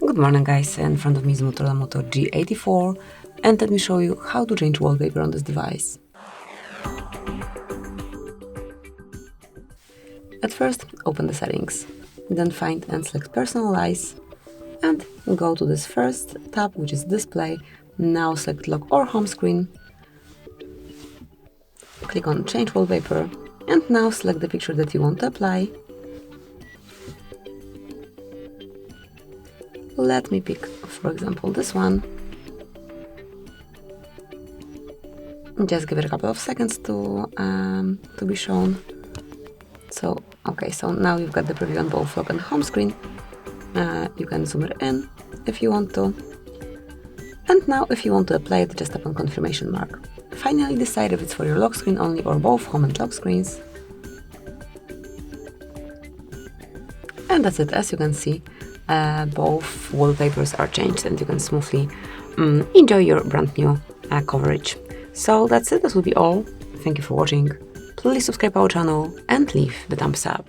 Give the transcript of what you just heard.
Good morning guys, in front of me is MOTOROLA Moto G84 and let me show you how to change wallpaper on this device. At first, open the settings, then find and select personalize and go to this first tab, which is display. Now select lock or home screen, click on change wallpaper and now select the picture that you want to apply. Let me pick, for example, this one. Just give it a couple of seconds to be shown. So now you've got the preview on both lock and home screen. You can zoom it in if you want to. And now if you want to apply it, just tap on confirmation mark. Finally decide if it's for your lock screen only or both home and lock screens. And that's it. As you can see, both wallpapers are changed and you can smoothly enjoy your brand new coverage. So that's it. This will be all. Thank you for watching. Please subscribe our channel and leave the thumbs up.